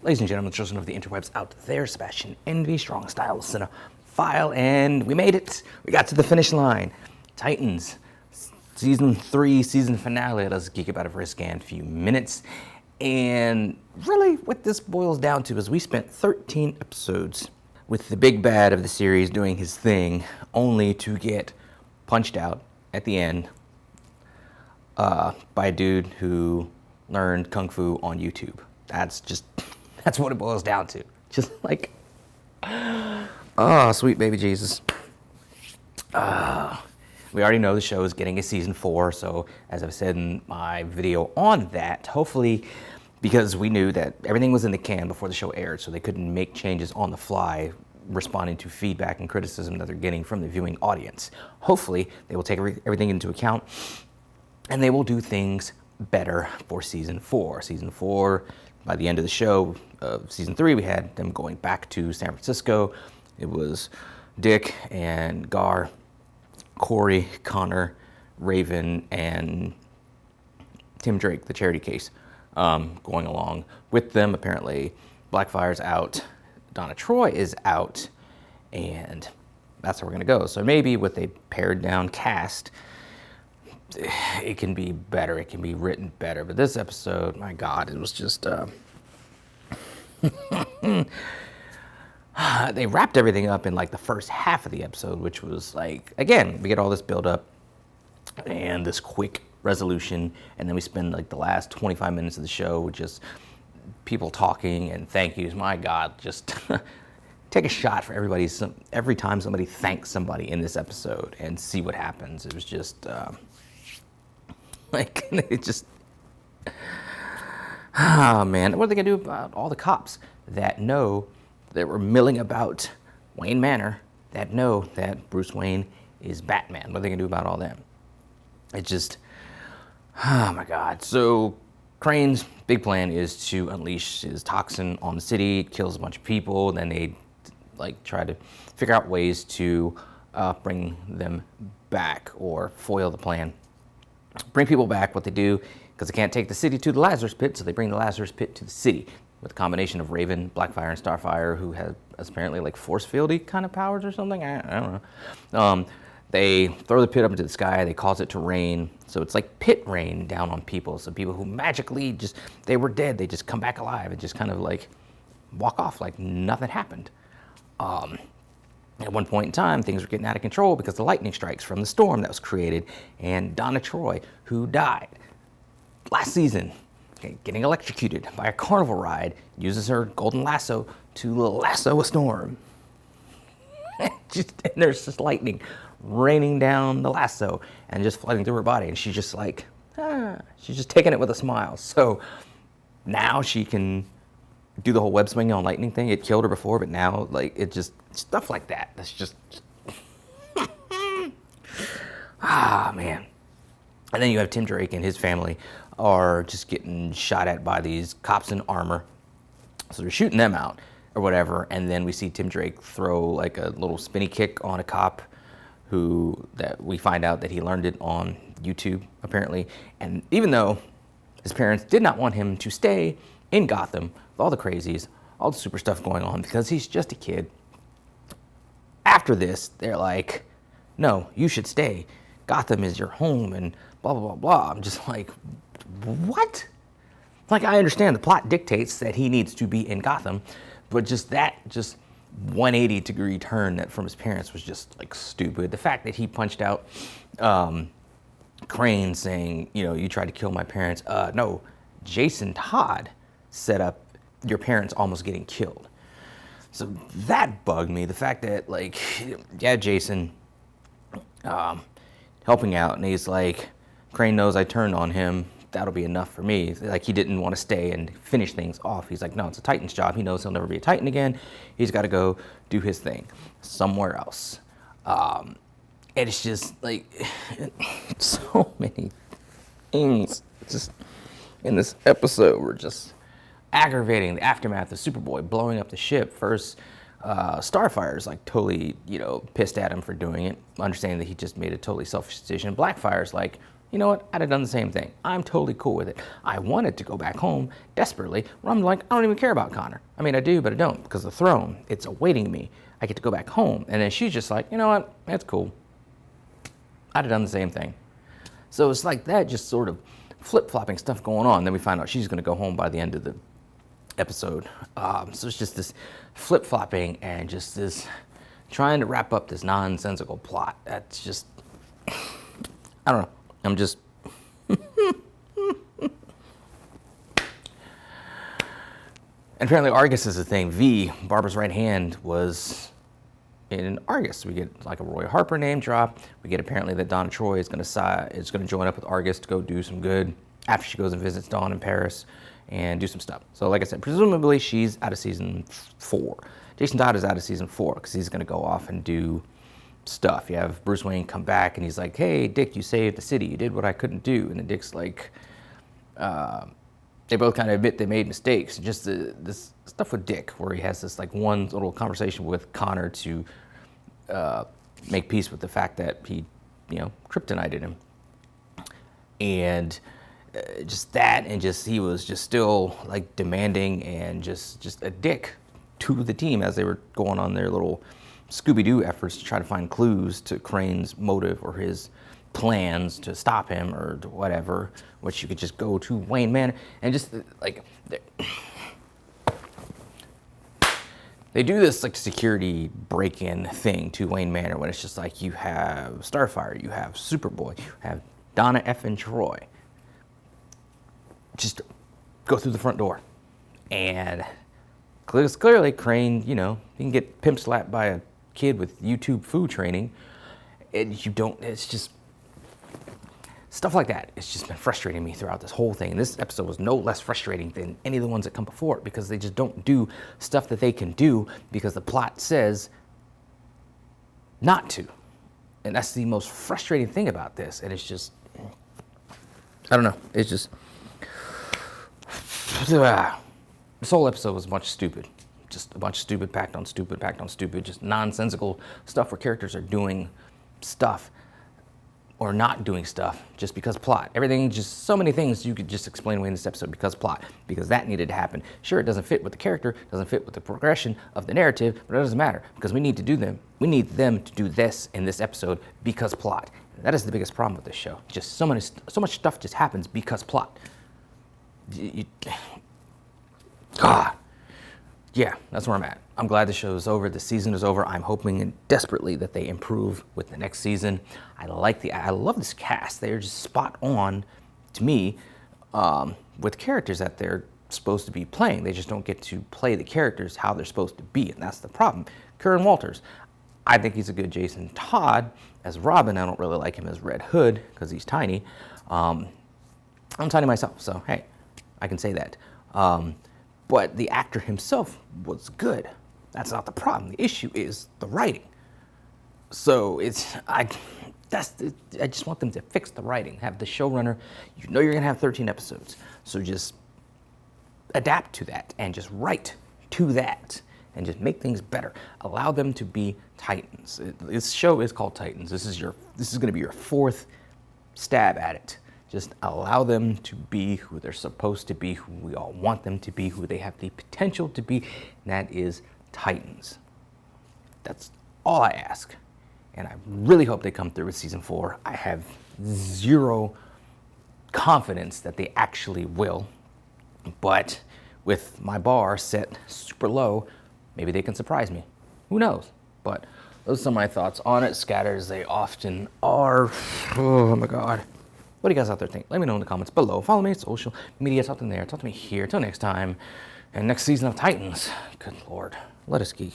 Ladies and gentlemen, children of the interwebs out there, Sebastian Envy, strong style cinephile, and we made it. We got to the finish line. Titans, season 3, season finale. Let us geek about it for a scant few minutes. And really what this boils down to is we spent 13 episodes with the big bad of the series doing his thing, only to get punched out at the end by a dude who learned Kung Fu on YouTube. That's what it boils down to. Just like, oh, sweet baby Jesus. We already know the show is getting a season 4, so as I've said in my video on that, hopefully, because we knew that everything was in the can before the show aired, so they couldn't make changes on the fly, responding to feedback and criticism that they're getting from the viewing audience. Hopefully, they will take everything into account, and they will do things better for season 4. Season 4, by the end of the show, season 3, we had them going back to San Francisco. It was Dick and Gar, Corey, Connor, Raven, and Tim Drake, the charity case, going along with them. Apparently, Blackfire's out, Donna Troy is out, and that's where we're going to go. So maybe with a pared down cast, it can be better, it can be written better. But this episode, my God, it was just... they wrapped everything up in like the first half of the episode, which was like, again, we get all this build up and this quick resolution, and then we spend like the last 25 minutes of the show with just people talking and thank yous. My God, just take a shot for every time somebody thanks somebody in this episode and see what happens. It was just like, it just, oh man, what are they gonna do about all the cops that know that were milling about Wayne Manor, that know that Bruce Wayne is Batman? What are they gonna do about all that? It just, oh my God. So Crane's big plan is to unleash his toxin on the city, kills a bunch of people, then they like try to figure out ways to bring them back or foil the plan. Bring people back. What they do, because they can't take the city to the Lazarus Pit, so they bring the Lazarus Pit to the city with a combination of Raven, Blackfire, and Starfire, who have apparently like force fieldy kind of powers or something. I don't know. They throw the pit up into the sky. They cause it to rain, so it's like pit rain down on people. So people who magically they were dead, they just come back alive and just kind of like walk off like nothing happened. At one point in time, things were getting out of control because the lightning strikes from the storm that was created, and Donna Troy, who died last season, getting electrocuted by a carnival ride, uses her golden lasso to lasso a storm. And there's just lightning raining down the lasso and just flooding through her body, and she's just like, she's just taking it with a smile. So now she can do the whole web swinging on lightning thing. It killed her before, but now like it just stuff like that. That's just man. And then you have Tim Drake and his family are just getting shot at by these cops in armor. So they're shooting them out or whatever. And then we see Tim Drake throw like a little spinny kick on a cop that we find out that he learned it on YouTube apparently. And even though his parents did not want him to stay in Gotham with all the crazies, all the super stuff going on, because he's just a kid, after this, they're like, no, you should stay. Gotham is your home and blah, blah, blah, blah. I'm just like, what? Like, I understand the plot dictates that he needs to be in Gotham, but just 180-degree turn that from his parents was just like stupid. The fact that he punched out Crane saying, you tried to kill my parents. No, Jason Todd set up your parents almost getting killed. So that bugged me. The fact that like, yeah, Jason helping out, and he's like, Crane knows I turned on him. That'll be enough for me. Like, he didn't want to stay and finish things off. He's like, no, it's a Titan's job. He knows he'll never be a Titan again. He's got to go do his thing somewhere else. And it's just like so many things just in this episode were just aggravating. The aftermath of Superboy blowing up the ship. First, Starfire's like totally, pissed at him for doing it, understanding that he just made a totally selfish decision. Blackfire's like, you know what? I'd have done the same thing. I'm totally cool with it. I wanted to go back home desperately, where I'm like, I don't even care about Connor. I mean, I do, but I don't, because the throne, it's awaiting me. I get to go back home. And then she's just like, you know what? That's cool. I'd have done the same thing. So it's like that, just sort of flip-flopping stuff going on. Then we find out she's going to go home by the end of the episode. So it's just this flip-flopping and just this trying to wrap up this nonsensical plot. That's just, I don't know. I'm just, and apparently Argus is a thing. V, Barbara's right hand, was in Argus. We get like a Roy Harper name drop. We get apparently that Donna Troy is going to join up with Argus to go do some good after she goes and visits Dawn in Paris and do some stuff. So like I said, presumably she's out of season 4. Jason Todd is out of season 4 because he's going to go off and do stuff. You have Bruce Wayne come back and he's like, hey, Dick, you saved the city. You did what I couldn't do. And then Dick's like, they both kind of admit they made mistakes. Just this stuff with Dick, where he has this like one little conversation with Connor to make peace with the fact that he, kryptonited him. And just that, and just he was just still like demanding and just a dick to the team as they were going on their little Scooby-Doo efforts to try to find clues to Crane's motive or his plans to stop him or whatever, which you could just go to Wayne Manor and just like they do this like security break-in thing to Wayne Manor when it's just like you have Starfire, you have Superboy, you have Donna effing Troy. Just go through the front door. And clearly Crane, you can get pimp slapped by a kid with YouTube food training, and you don't, it's just stuff like that. It's just been frustrating me throughout this whole thing. And this episode was no less frustrating than any of the ones that come before it, because they just don't do stuff that they can do because the plot says not to. And that's the most frustrating thing about this. And it's just, I don't know. It's just, this whole episode was a bunch of stupid. Just a bunch of stupid packed on stupid, just nonsensical stuff where characters are doing stuff or not doing stuff just because plot. Everything, just so many things you could just explain away in this episode because plot, because that needed to happen. Sure, it doesn't fit with the character, doesn't fit with the progression of the narrative, but it doesn't matter because we need to do them. We need them to do this in this episode because plot. That is the biggest problem with this show. Just so much stuff just happens because plot. Yeah, that's where I'm at. I'm glad the show is over. The season is over. I'm hoping desperately that they improve with the next season. I love this cast. They're just spot on to me with characters that they're supposed to be playing. They just don't get to play the characters how they're supposed to be, and that's the problem. Curran Walters, I think he's a good Jason Todd as Robin. I don't really like him as Red Hood because he's tiny. I'm tiny myself, so hey, I can say that. But the actor himself was good. That's not the problem. The issue is the writing. So I just want them to fix the writing. Have the showrunner, you're gonna have 13 episodes. So just adapt to that and just write to that and just make things better. Allow them to be Titans. This show is called Titans. This is gonna be your 4th stab at it. Just allow them to be who they're supposed to be, who we all want them to be, who they have the potential to be, and that is Titans. That's all I ask. And I really hope they come through with season 4. I have zero confidence that they actually will, but with my bar set super low, maybe they can surprise me. Who knows? But those are my thoughts on it, scattered as they often are. Oh my God. What do you guys out there think? Let me know in the comments below. Follow me at social media, something there. Talk to me here. Till next time. And next season of Titans. Good Lord. Let us geek.